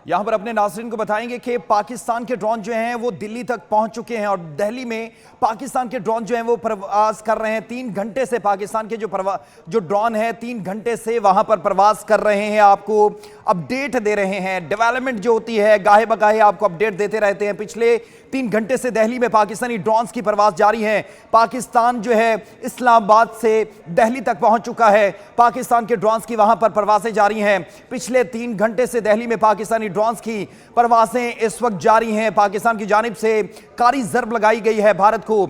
یہاں پر اپنے ناظرین کو بتائیں گے کہ پاکستان کے ڈرون جو ہیں وہ دلی تک پہنچ چکے ہیں اور دہلی میں پاکستان کے ڈرون جو ہیں وہ پرواز کر رہے ہیں۔ 3 گھنٹے سے پاکستان کے جو ڈرون ہیں 3 گھنٹے سے وہاں پر پرواز کر رہے ہیں، آپ کو اپڈیٹ دے رہے ہیں۔ ڈیولپمنٹ جو ہوتی ہے گاہے بگاہے آپ کو اپڈیٹ دیتے رہتے ہیں۔ پچھلے 3 گھنٹے سے دہلی میں پاکستانی ڈرونز کی پرواز جاری ہے۔ پاکستان جو ہے اسلام آباد سے دہلی تک پہنچ چکا ہے۔ پاکستان کے ڈرونز کی وہاں پر پروازیں جاری ہیں۔ پچھلے 3 گھنٹے سے دہلی میں پاکستانی ڈرونز کی پروازیں اس وقت جاری ہیں۔ پاکستان کی جانب سے کاری ضرب لگائی گئی ہے بھارت کو۔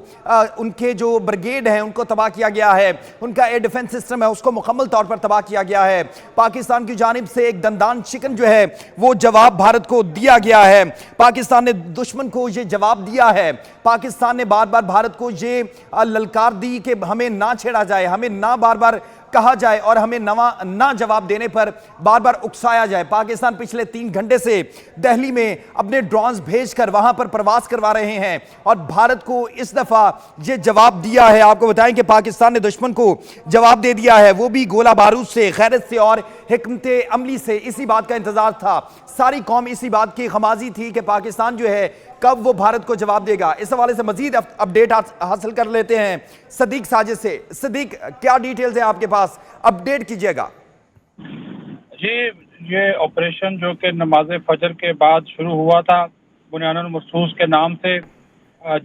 ان کے جو بریگیڈ ہیں ان کو تباہ کیا گیا ہے، ان کا ایئر ڈیفنس سسٹم ہے اس کو مکمل طور پر تباہ کیا گیا ہے۔ پاکستان کی جانب سے ایک دندان چکن جو ہے وہ جواب بھارت کو دیا گیا ہے۔ پاکستان نے دشمن کو یہ جواب دیا ہے۔ پاکستان نے بار بار بھارت کو یہ للکار دی کہ ہمیں نہ چھیڑا جائے، ہمیں نہ بار بار کہا جائے اور ہمیں نہ جواب دینے پر بار بار اکسایا جائے۔ پاکستان پچھلے 3 گھنٹے سے دہلی میں اپنے ڈرونز بھیج کر وہاں پر پرواز کروا رہے ہیں اور بھارت کو اس دفعہ یہ جواب دیا ہے۔ آپ کو بتائیں کہ پاکستان نے دشمن کو جواب دے دیا ہے، وہ بھی گولہ بارود سے، غیرت سے اور حکمت عملی سے۔ اسی بات کا انتظار تھا، ساری قوم اسی بات کی خمازی تھی کہ پاکستان جو ہے کب وہ بھارت کو جواب دے گا۔ اس حوالے سے مزید اپڈیٹ حاصل کر لیتے ہیں صدیق ساجد سے۔ صدیق، کیا ڈیٹیلز ہیں آپ کے پاس؟ اپڈیٹ کیجئے گا۔ جی، یہ آپریشن جو کہ نماز فجر کے بعد شروع ہوا تھا بنیان المرصوص کے نام سے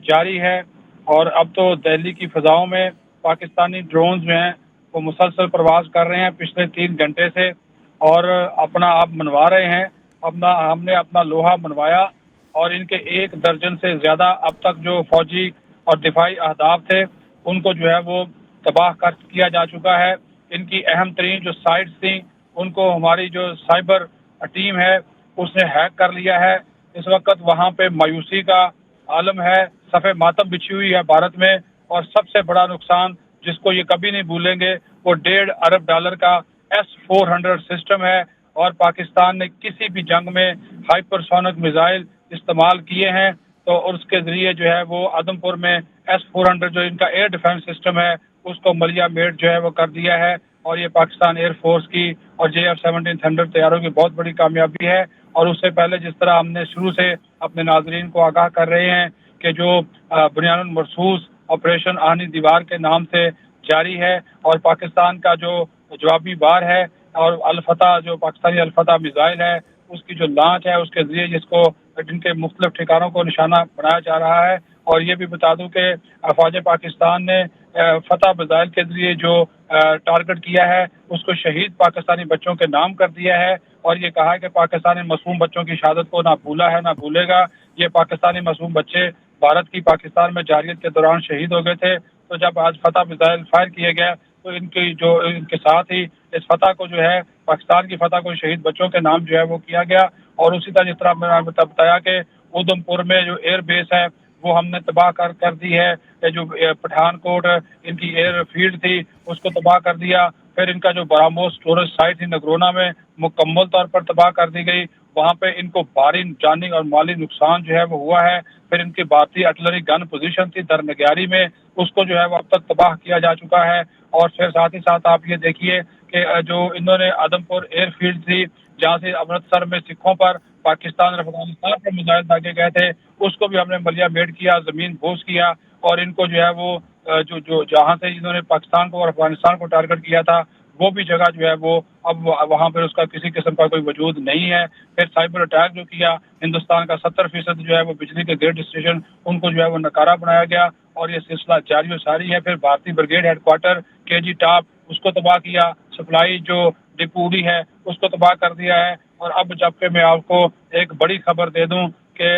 جاری ہے، اور اب تو دہلی کی فضاؤں میں پاکستانی ڈرونز جو ہیں وہ مسلسل پرواز کر رہے ہیں پچھلے 3 گھنٹے سے، اور اپنا آپ منوا رہے ہیں۔ ہم نے اپنا لوہا منوایا، اور ان کے 1 درجن سے زیادہ اب تک جو فوجی اور دفاعی اہداف تھے ان کو جو ہے وہ تباہ کیا جا چکا ہے۔ ان کی اہم ترین جو سائٹس تھیں ان کو ہماری جو سائبر ٹیم ہے اس نے ہیک کر لیا ہے۔ اس وقت وہاں پہ مایوسی کا عالم ہے، صفحہ ماتم بچھی ہوئی ہے بھارت میں، اور سب سے بڑا نقصان جس کو یہ کبھی نہیں بھولیں گے وہ $1.5 ارب کا S-400 سسٹم ہے، اور پاکستان نے کسی بھی جنگ میں ہائپرسونک میزائل استعمال کیے ہیں تو اس کے ذریعے جو ہے وہ آدم پور میں S-400 جو ان کا ایئر ڈیفنس سسٹم ہے اس کو ملیا میٹ جو ہے وہ کر دیا ہے، اور یہ پاکستان ایئر فورس کی اور JF-17 تھنڈر طیاروں کی بہت بڑی کامیابی ہے۔ اور اس سے پہلے جس طرح ہم نے شروع سے اپنے ناظرین کو آگاہ کر رہے ہیں کہ جو بنیان المرصوص آپریشن آہنی دیوار کے نام سے جاری ہے، اور پاکستان کا جو جوابی بار ہے، اور الفتح جو پاکستانی الفتح میزائل ہے اس کی جو لانچ ہے اس کے ذریعے جس کو جن کے مختلف ٹھکانوں کو نشانہ بنایا جا رہا ہے۔ اور یہ بھی بتا دوں کہ افواج پاکستان نے فتح میزائل کے ذریعے جو ٹارگٹ کیا ہے اس کو شہید پاکستانی بچوں کے نام کر دیا ہے، اور یہ کہا ہے کہ پاکستانی معصوم بچوں کی شہادت کو نہ بھولا ہے نہ بھولے گا۔ یہ پاکستانی معصوم بچے بھارت کی پاکستان میں جارحیت کے دوران شہید ہو گئے تھے، تو جب آج فتح میزائل فائر کیے گئے تو ان کے ساتھ ہی اس فتح کو جو ہے پاکستان کی فتح کو شہید بچوں کے نام جو ہے وہ کیا گیا۔ اور اسی طرح جس طرح میں نے بتایا کہ ادھم پور میں جو ایئر بیس ہے وہ ہم نے تباہ کر دی ہے، جو پٹھان کوٹ ان کی ایئر فیلڈ تھی اس کو تباہ کر دیا۔ پھر ان کا جو براموس اسٹوریج سائٹ تھی نگرونا میں مکمل طور پر تباہ کر دی گئی، وہاں پہ ان کو بھاری جانی اور مالی نقصان جو ہے وہ ہوا ہے۔ پھر ان کی بھارتی آرٹلری گن پوزیشن تھی درنگیاری میں، اس کو جو ہے وہ اب تک تباہ کیا جا چکا ہے۔ اور پھر ساتھ ہی ساتھ آپ یہ دیکھیے کہ جو انہوں نے آدم پور ایئر فیلڈ تھی جہاں سے امرتسر میں سکھوں پر پاکستان اور افغانستان پر میزائل داغے گئے تھے اس کو بھی ہم نے ملیا میٹ کیا، زمین بوس کیا، اور ان کو جو ہے وہ جو جہاں سے انہوں نے پاکستان کو اور افغانستان کو ٹارگٹ کیا تھا وہ بھی جگہ جو ہے وہ اب وہاں پہ اس کا کسی قسم کا کوئی وجود نہیں ہے۔ پھر سائبر اٹیک جو کیا ہندوستان کا 70% جو ہے وہ بجلی کے گریڈ اسٹیشن ان کو جو ہے وہ نکارہ بنایا گیا، اور یہ سلسلہ جاری و ساری ہے۔ پھر بھارتی brigade head quarter KG top اس کو تباہ کیا، سپلائی جو ڈپوڈی ہے اس کو تباہ کر دیا ہے۔ اور اب جبکہ میں آپ کو ایک بڑی خبر دے دوں کہ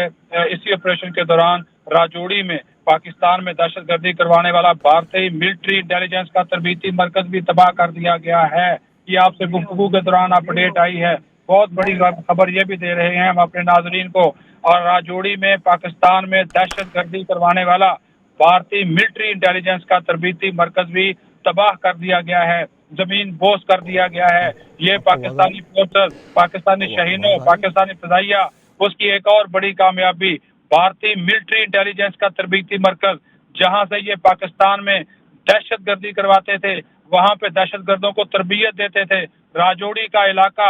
اسی آپریشن کے دوران راجوڑی میں پاکستان میں دہشت گردی کروانے والا بھارتی ملٹری انٹیلیجنس کا تربیتی مرکز بھی تباہ کر دیا گیا ہے۔ یہ آپ سے گفتگو کے دوران اپڈیٹ آئی ہے، بہت بڑی خبر یہ بھی دے رہے ہیں ہم اپنے ناظرین کو۔ اور راجوڑی میں پاکستان میں دہشت گردی کروانے والا بھارتی ملٹری انٹیلیجنس کا تربیتی مرکز بھی تباہ کر دیا گیا ہے، زمین بوس کر دیا گیا ہے۔ یہ پاکستانی فورسز، پاکستانی شاہینوں، پاکستانی فضائیہ، اس کی ایک اور بڑی کامیابی بھارتی ملٹری انٹیلیجنس کا تربیتی مرکز، جہاں سے یہ پاکستان میں دہشت گردی کرواتے تھے، وہاں پہ دہشت گردوں کو تربیت دیتے تھے۔ راجوڑی کا علاقہ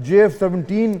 JF-17